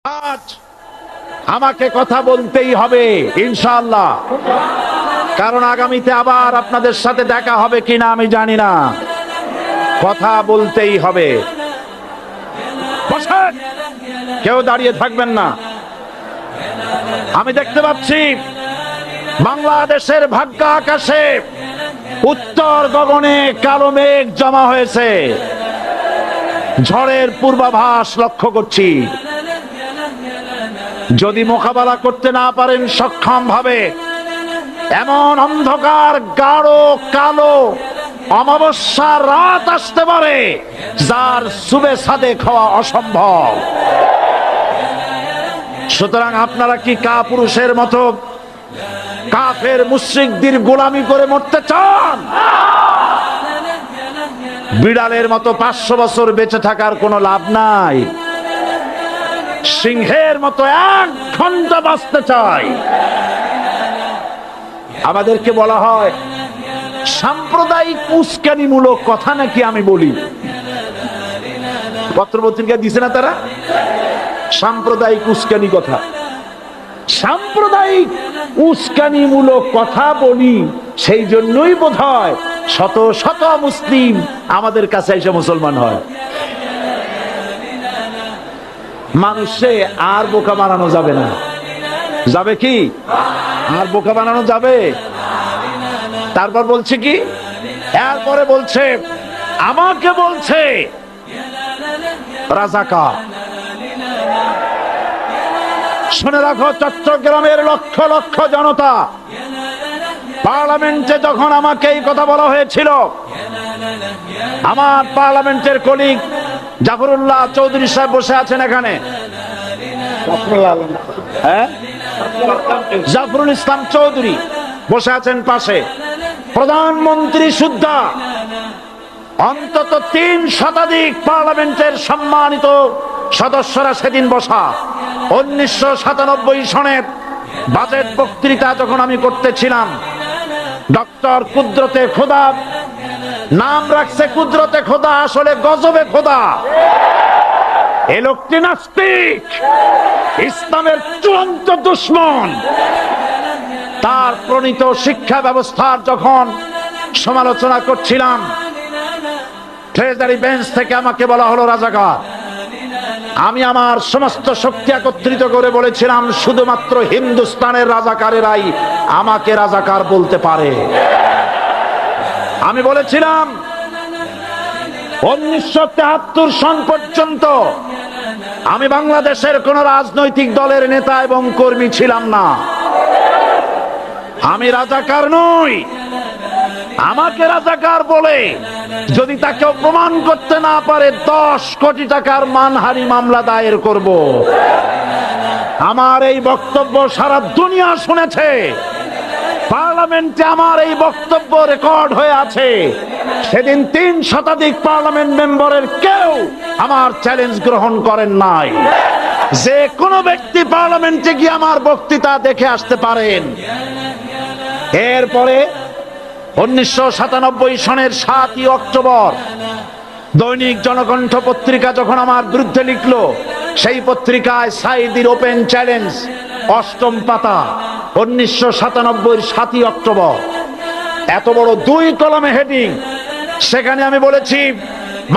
আজ আমাকে কথা বলতেই হবে ইনশাআল্লাহ, কারণ আগামীতে আবার আপনাদের সাথে দেখা হবে কিনা আমি জানি না। কথা বলতেই হবে। বসেন, কেউ দাঁড়িয়ে থাকবেন না। আমি দেখতে পাচ্ছি বাংলাদেশের ভাগ্য আকাশে উত্তর গগনে কালো মেঘ জমা হয়েছে। ঝড়ের পূর্বাভাস লক্ষ্য করছি। যদি মোকাবেলা করতে না পারেন সক্ষম ভাবে, এমন অন্ধকার গাঢ় কালো অমাবস্যার রাত আসতে পারে যার সুবে সাদেক হওয়া অসম্ভব। সুতরাং আপনারা কি কাপুরুষের মতো কাফের মুশরিকদের গোলামি করে মরতে চান? বিড়ালের মতো 500 বছর বেঁচে থাকার কোনো লাভ নাই। সিংহের মতো 1 ঘন্টা বাঁচতে চাই। আমাদেরকে বলা হয় সাম্প্রদায়িক উস্কানিমূলক কথা নাকি আমি বলি। পত্রপত্রিকা দিছে না তারা সাম্প্রদায়িক উস্কানি কথা। সাম্প্রদায়িক উস্কানিমূলক কথা বলি, সেই জন্যই বোধহয় শত শত মুসলিম আমাদের কাছে এসে মুসলমান হয়। মানুষে আর বোকা বানানো যাবে না। যাবে কি? আর বোকা বানানো যাবে? তারপর বলছে কি, এরপরে বলছে আমাকে বলছে রাজাকার। শুনে রাখো, চট্টগ্রামের লক্ষ লক্ষ জনতা, পার্লামেন্টে যখন আমাকে এই কথা বলা হয়েছিল, আমার পার্লামেন্টের কলিগ জাফরুল্লাহ চৌধুরী সাহেব বসে আছেন এখানে, জাফরুল ইসলাম চৌধুরী বসে আছেন পাশে, প্রধানমন্ত্রী সুদ্ধা, অন্তত 3 শতাধিক পার্লামেন্টের সম্মানিত সদস্যরা সেদিন বসা। 1997 সনের বাজেট বক্তৃতা যখন আমি করতেছিলাম, ডক্টর কুদরতে খোদা, নাম রাখছে কুদরতে খোদা, আসলে গজবে খোদা। এ লোকটি নাস্তিক, ইসলামের চূড়ান্ত দুশমন। তার প্রণীত শিক্ষা ব্যবস্থার যখন সমালোচনা করছিলাম, ট্রেজারি বেঞ্চ থেকে আমাকে বলা হলো রাজাকার। আমি আমার সমস্ত শক্তি একত্রিত করে বলেছিলাম শুধুমাত্র হিন্দুস্তানের রাজাকারেরাই আমাকে রাজাকার বলতে পারে। আমি বলেছিলাম 1973 সন পর্যন্ত আমি বাংলাদেশের কোন রাজনৈতিক দলের নেতা এবং কর্মী ছিলাম না। আমি রাজাকার নই। আমাকে রাজাকার বলে যদি তাকে প্রমাণ করতে না পারে 10 কোটি টাকার মানহানি মামলা দায়ের করব। আমার এই বক্তব্য সারা দুনিয়া শুনেছে। পার্লামেন্টে আমার এই বক্তব্য রেকর্ড হয়ে আছে। সেদিন 3 শতাধিক পার্লামেন্ট মেম্বারের কেউ আমার চ্যালেঞ্জ গ্রহণ করেন নাই। যে কোনো ব্যক্তি পার্লামেন্টে গিয়ে আমার বক্তৃতা দেখে আসতে পারেন। এরপরে 1997 সনের 7 অক্টোবর দৈনিক জনকণ্ঠ পত্রিকা যখন আমার বিরুদ্ধে লিখলো, সেই পত্রিকায় সাইদির ওপেন চ্যালেঞ্জ 8ম পাতা, 1997 7 অক্টোবর, এত বড় 2 কলমে হেডিং। সেখানে আমি বলেছি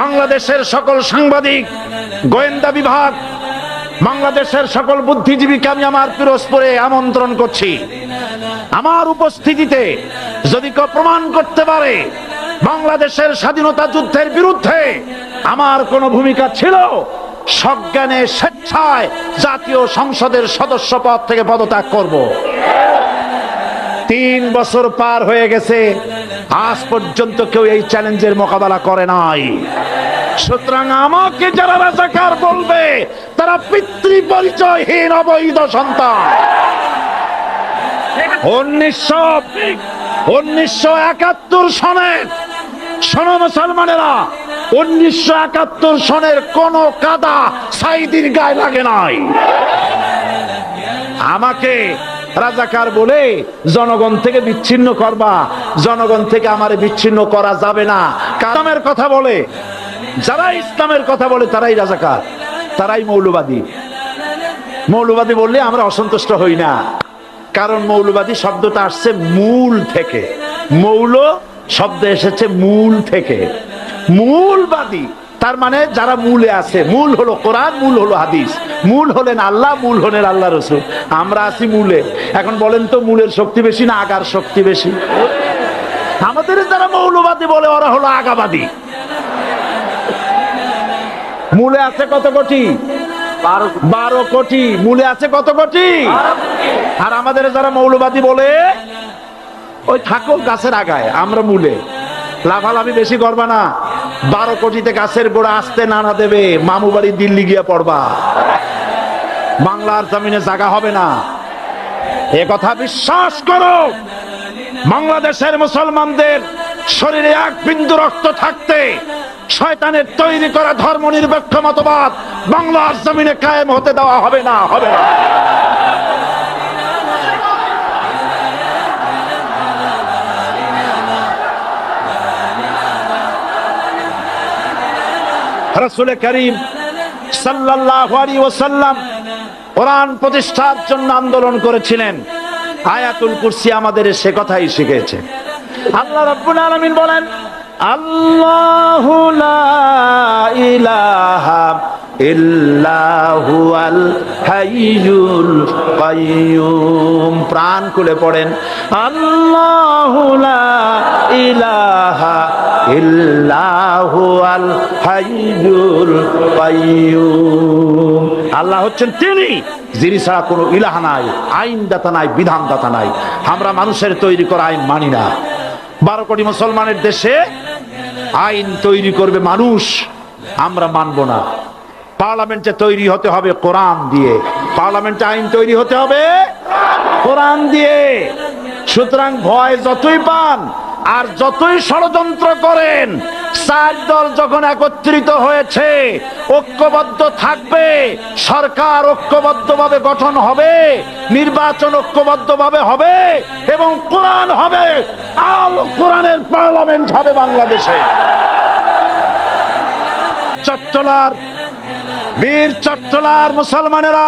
বাংলাদেশের সকল সাংবাদিক, গোয়েন্দা বিভাগ, বাংলাদেশের সকল বুদ্ধিজীবীকে আমি আমার পিরোজপুরে আমন্ত্রণ করছি। আমার উপস্থিতিতে যদি কেউ প্রমাণ করতে পারে বাংলাদেশের স্বাধীনতা যুদ্ধের বিরুদ্ধে আমার কোনো ভূমিকা ছিল, সজ্ঞানে স্বেচ্ছায় জাতীয় সংসদের সদস্য পদ থেকে পদত্যাগ করব। 3 বছর পার হয়ে গেছে, আজ পর্যন্ত কেউ এই চ্যালেঞ্জের মোকাবেলা করে নাই। সুতরাং আমাকে যারা রাজাকার বলবে তারা পিতৃ পরিচয়হীন অবৈধ সন্তান। 1971 সনের, শোনো মুসলমানেরা, 1971 সনের কোন কাদা সাইদির গায়ে লাগে নাই। আমাকে রাজাকার বলে জনগণ থেকে বিচ্ছিন্ন করবা। জনগণ থেকে আমারে বিচ্ছিন্ন করা যাবে না। ইসলামের কথা বলে, যারা ইসলামের কথা বলে তারাই রাজাকার, তারাই মৌলবাদী। মৌলবাদী বললে আমরা অসন্তুষ্ট হই না, কারণ মৌলবাদী শব্দটা আসছে মূল থেকে। মৌল শব্দ এসেছে মূল থেকে। মূলবাদী তার মানে যারা মূলে আছে। মূল হলো কোরআন, মূল হলো হাদিস, মূল হলেন আল্লাহ, মূল হলেন আল্লাহ রসুল। আমরা আছি মূলে। এখন বলেন তো মূলের শক্তি বেশি না আগার শক্তি বেশি? আমাদের যারা মৌলবাদী বলে ওরা হলো আগাবাদী। মূলে আছে কত কোটি? 12 কোটি। মূলে আছে কত কোটি? আর আমাদের যারা মৌলবাদী বলে ওই থাকো গাছের আগায়, আমরা মূলে। লাফালাফি বেশি করবা না, 12 কোটিতে গাছের গোড়া আসতে নানা দেবে, মামু বাড়ি দিল্লি গিয়ে পড়বা, বাংলার জমিনে জায়গা হবে না। এ কথা বিশ্বাস করো। বাংলাদেশের মুসলমানদের শরীরে এক বিন্দু রক্ত থাকতে শয়তানের তৈরি করা ধর্ম নিরপেক্ষ মতবাদ বাংলার জমিনে কায়েম হতে দেওয়া হবে না, হবে না। রাসূল করিম সাল্লাল্লাহু আলাইহি ওয়াসাল্লাম কোরআন প্রতিষ্ঠার জন্য আন্দোলন করেছিলেন। আয়াতুল কুরসি আমাদের সে কথাই শিখিয়েছে। আল্লাহ রাব্বুল আলামিন বলেন, আল্লাহু লা ইলাহা ইল্লা হুয়াল হাইয়ুল কাইয়্যুম। প্রাণ খুলে পড়েন, আল্লাহু লা ইলাহা ইল্লা হুয়াল হাইয়ুল কাইয়্যুম। আল্লাহ হচ্ছেন তিনি, যিনি ছাড়া কোনো ইলাহ নাই, আইনদাতা নাই, বিধানদাতা নাই। আমরা মানুষের তৈরি করা আইন মানি না। 12 কোটি মুসলমানের দেশে আইন তৈরি করবে মানুষ, আমরা মানব না। পার্লামেন্টে তৈরি হতে হবে কোরআন দিয়ে, পার্লামেন্টে আইন তৈরি হতে হবে কোরআন দিয়ে। সুতরাং ভয় যতই পান আর যতই ষড়যন্ত্র করেন, 4 দল যখন একত্রিত হয়েছে, ঐক্যবদ্ধ থাকবে, সরকার ঐক্যবদ্ধভাবে গঠন হবে, নির্বাচন ঐক্যবদ্ধভাবে হবে এবং কোরআন হবে, আল কোরআনের পার্লামেন্ট হবে বাংলাদেশে। চট্টলার বীর চট্টলার মুসলমানেরা,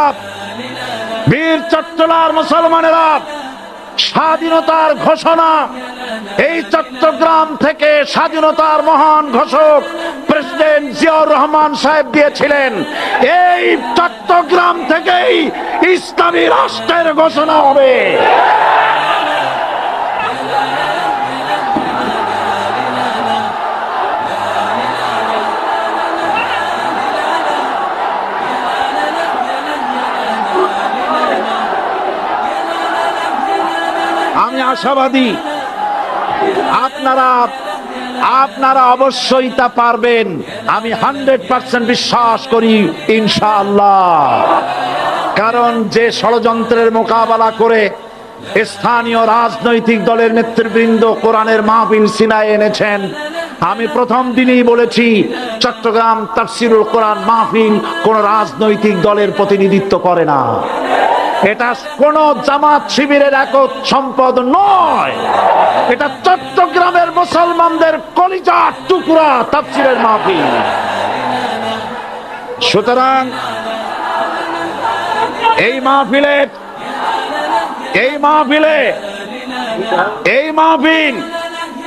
বীর চট্টলার মুসলমানেরা স্বাধীনতার ঘোষণা এই চট্টগ্রাম থেকে স্বাধীনতার মহান ঘোষক প্রেসিডেন্ট জিয়াউর রহমান সাহেব দিয়েছিলেন। এই চট্টগ্রাম থেকেই ইসলামী রাষ্ট্রের ঘোষণা হবে। আমি আশাবাদী আপনারা অবশ্যই তা পারবেন। আমি 100% বিশ্বাস করি ইনশাআল্লাহ। কারণ যে ষড়যন্ত্রের মোকাবেলা করে স্থানীয় রাজনৈতিক দলের নেতৃবৃন্দ কোরআনের মাহফিল সিনায় এনেছেন, আমি প্রথম দিনই বলেছি চট্টগ্রাম তাফসিরুল কোরআন মাহফিল কোন রাজনৈতিক দলের প্রতিনিধিত্ব করে না। এটা কোন জামাত শিবিরের একক সম্পদ নয়, এটা চট্টগ্রামের মুসলমানদের কলিজার টুকরা তাফসিরের মাহফিল। সুতরাং এই মাহফিল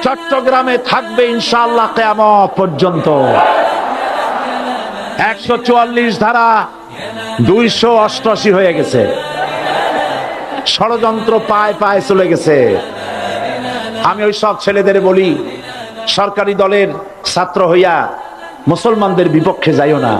চট্টগ্রামে থাকবে ইনশাআল্লাহ কিয়ামত পর্যন্ত। 144 ধারা 288 হয়ে গেছে, ষড়যন্ত্র পায় পায় চলে গেছে। আমি ওই সব ছেলেদের বলি, সরকারি দলের ছাত্র হইয়া মুসলমানদের বিপক্ষে যাইও না।